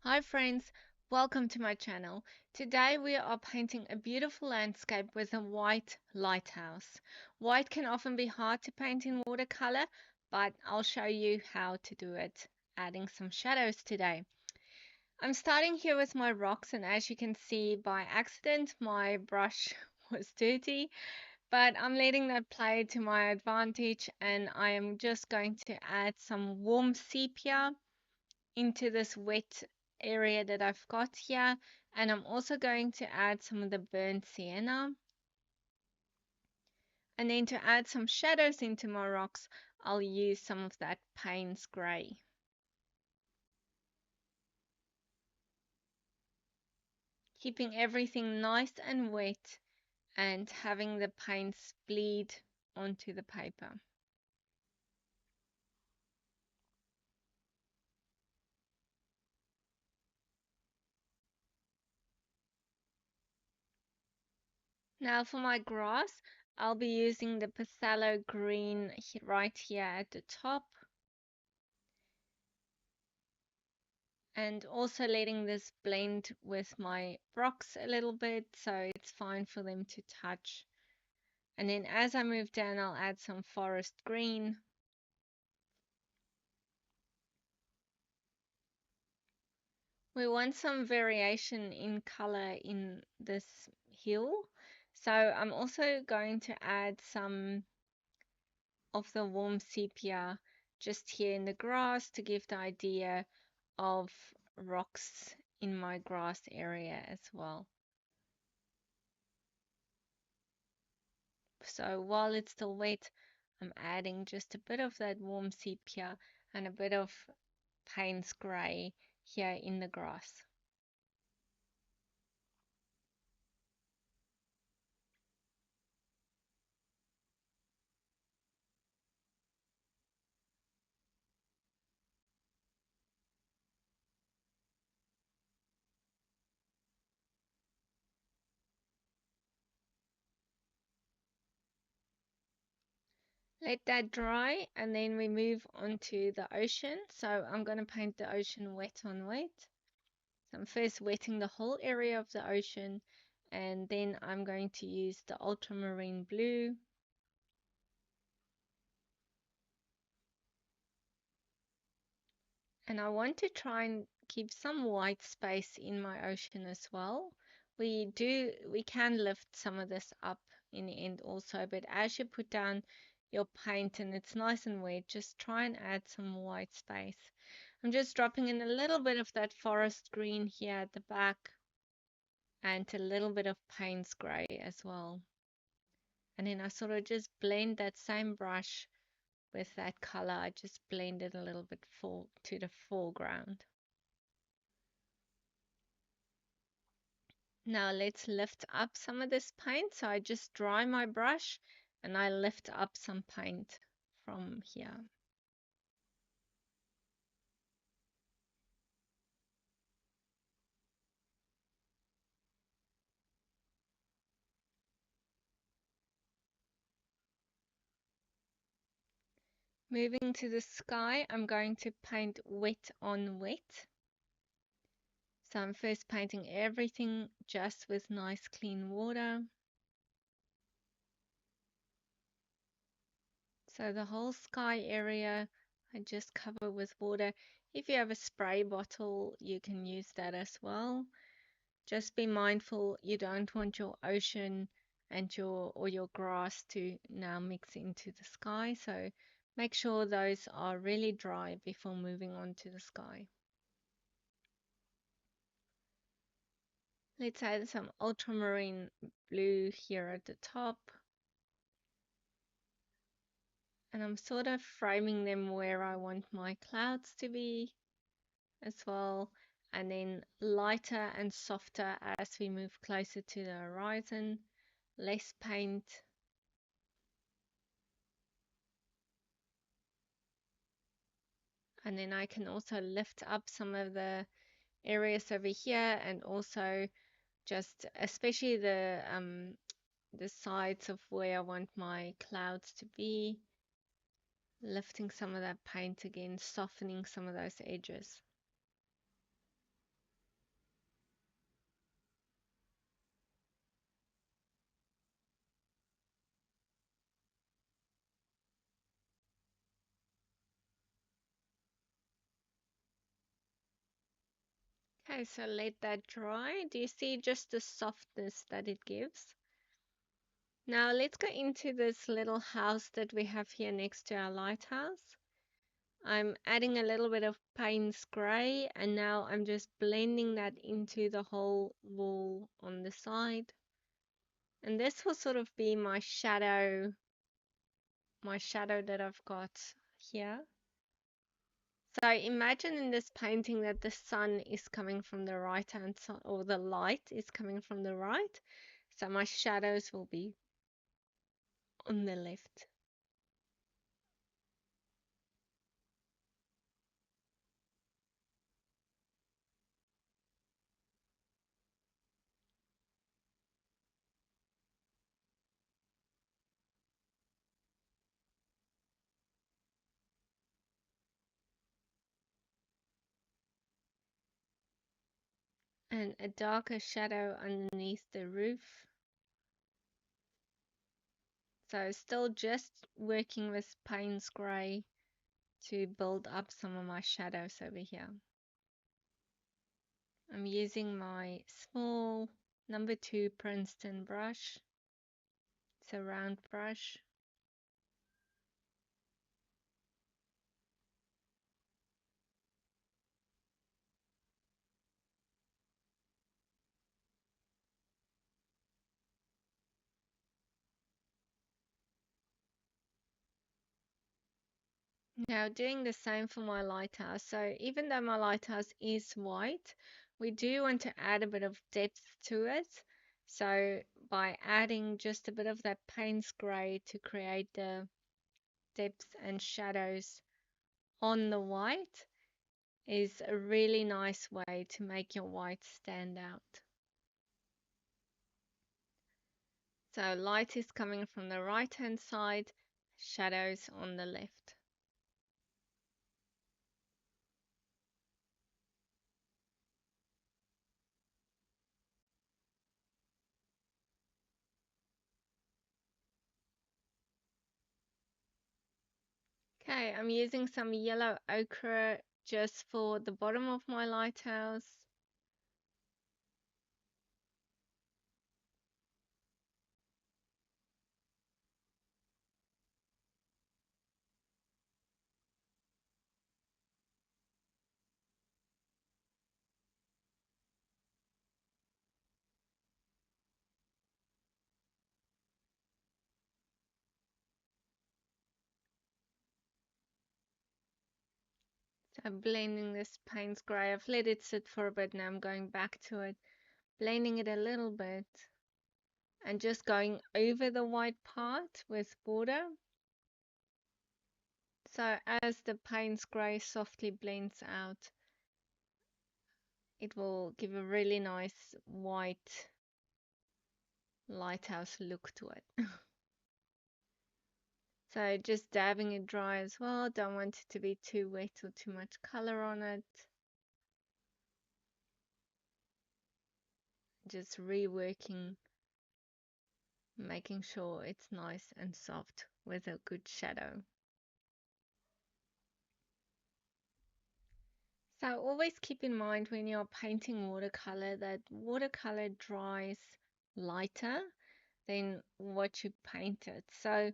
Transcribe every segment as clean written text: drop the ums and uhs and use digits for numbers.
Hi friends, welcome to my channel. Today we are painting a beautiful landscape with a white lighthouse. White can often be hard to paint in watercolor, but I'll show you how to do it, adding some shadows today. I'm starting here with my rocks, and as you can see, by accident my brush was dirty, but I'm letting that play to my advantage, and I am just going to add some warm sepia into this wet area that I've got here, and I'm also going to add some of the burnt sienna, and then to add some shadows into my rocks I'll use some of that Payne's grey. Keeping everything nice and wet and having the paints bleed onto the paper. Now for my grass, I'll be using the phthalo green right here at the top, and also letting this blend with my rocks a little bit so it's fine for them to touch. And then as I move down, I'll add some forest green. We want some variation in color in this hill, so I'm also going to add some of the warm sepia just here in the grass to give the idea of rocks in my grass area as well. So while it's still wet, I'm adding just a bit of that warm sepia and a bit of Payne's grey here in the grass. Let that dry, and then we move on to the ocean. So I'm going to paint the ocean wet on wet. So I'm first wetting the whole area of the ocean, and then I'm going to use the ultramarine blue. And I want to try and keep some white space in my ocean as well. We can lift some of this up in the end also, but as you put down your paint and it's nice and wet, just try and add some white space. I'm just dropping in a little bit of that forest green here at the back and a little bit of Payne's grey as well. And then I sort of just blend that same brush with that color. I just blend it a little bit to the foreground. Now let's lift up some of this paint. So I just dry my brush and I lift up some paint from here. Moving to the sky, I'm going to paint wet on wet. So I'm first painting everything just with nice clean water. So the whole sky area I just cover with water. If you have a spray bottle, you can use that as well. Just be mindful you don't want your ocean and your grass to now mix into the sky. So make sure those are really dry before moving on to the sky. Let's add some ultramarine blue here at the top. And I'm sort of framing them where I want my clouds to be as well, and then lighter and softer as we move closer to the horizon, less paint. And then I can also lift up some of the areas over here, and also just especially the sides of where I want my clouds to be, lifting some of that paint again, softening some of those edges. Okay, so let that dry. Do you see just the softness that it gives? Now let's go into this little house that we have here next to our lighthouse. I'm adding a little bit of Payne's Grey, and now I'm just blending that into the whole wall on the side. And this will sort of be my shadow that I've got here. So imagine in this painting that the sun is coming from the right hand side, or the light is coming from the right. So my shadows will be on the left. And a darker shadow underneath the roof. So still just working with Payne's Grey to build up some of my shadows over here. I'm using my small number 2 Princeton brush. It's a round brush. Now doing the same for my lighthouse. So even though my lighthouse is white, we do want to add a bit of depth to it. So by adding just a bit of that Payne's Grey to create the depth and shadows on the white is a really nice way to make your white stand out. So light is coming from the right hand side, shadows on the left. Okay, I'm using some yellow ochre just for the bottom of my lighthouse. So I'm blending this Payne's Grey. I've let it sit for a bit now. I'm going back to it, blending it a little bit, and just going over the white part with border. So as the Payne's Grey softly blends out, it will give a really nice white lighthouse look to it. So just dabbing it dry as well. Don't want it to be too wet or too much color on it. Just reworking, making sure it's nice and soft with a good shadow. So always keep in mind when you're painting watercolor that watercolor dries lighter than what you painted. So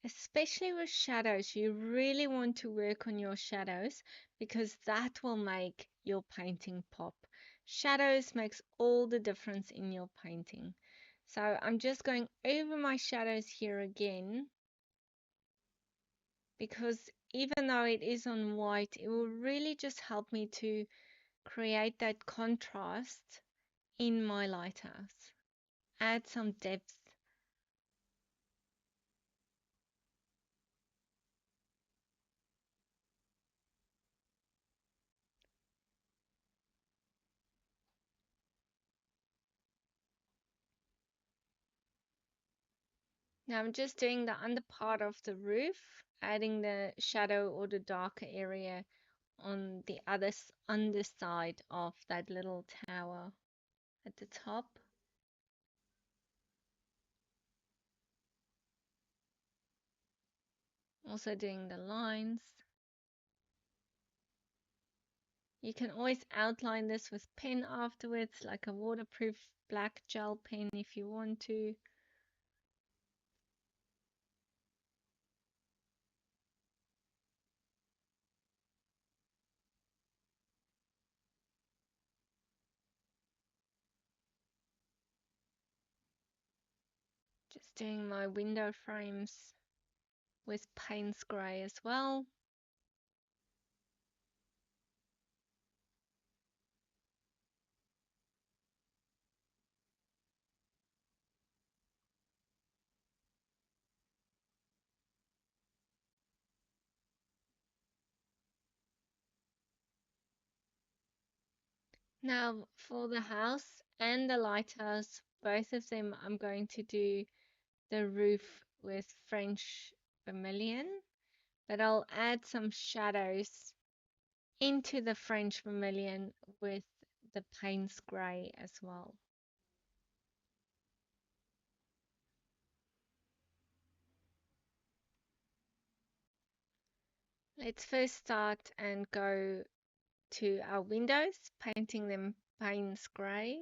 especially with shadows, you really want to work on your shadows because that will make your painting pop. Shadows makes all the difference in your painting. So I'm just going over my shadows here again because even though it is on white, it will really just help me to create that contrast in my lighthouse. Add some depth. Now I'm just doing the under part of the roof, adding the shadow or the darker area on the other underside of that little tower at the top. Also doing the lines. You can always outline this with pen afterwards, like a waterproof black gel pen if you want to. Just doing my window frames with Payne's Grey as well. Now for the house and the lighthouse, both of them I'm going to do the roof with French vermilion, but I'll add some shadows into the French vermilion with the Payne's Grey as well. Let's first start and go to our windows, painting them Payne's Grey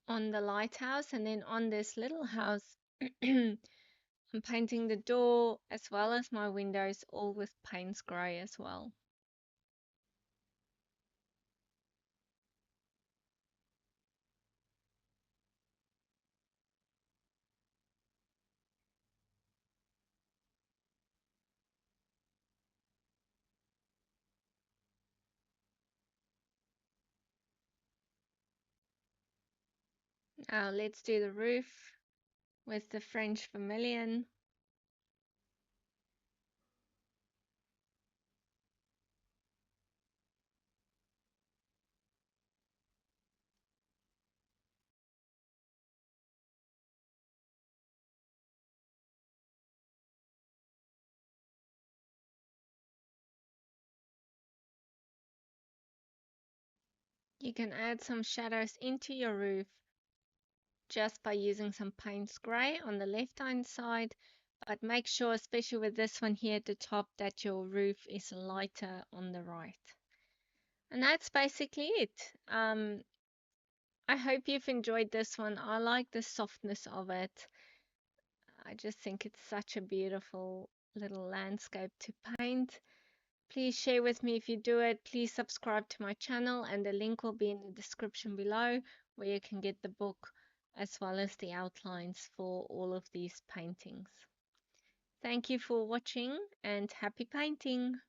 on the lighthouse, and then on this little house I'm painting the door as well as my windows all with Payne's Grey as well. Now let's do the roof with the French vermilion. You can add some shadows into your roof just by using some Payne's Grey on the left hand side, but make sure, especially with this one here at the top, that your roof is lighter on the right. And that's basically it. I hope you've enjoyed this one. I like the softness of it. I just think it's such a beautiful little landscape to paint. Please share with me if you do it. Please subscribe to my channel, and the link will be in the description below where you can get the book as well as the outlines for all of these paintings. Thank you for watching and happy painting!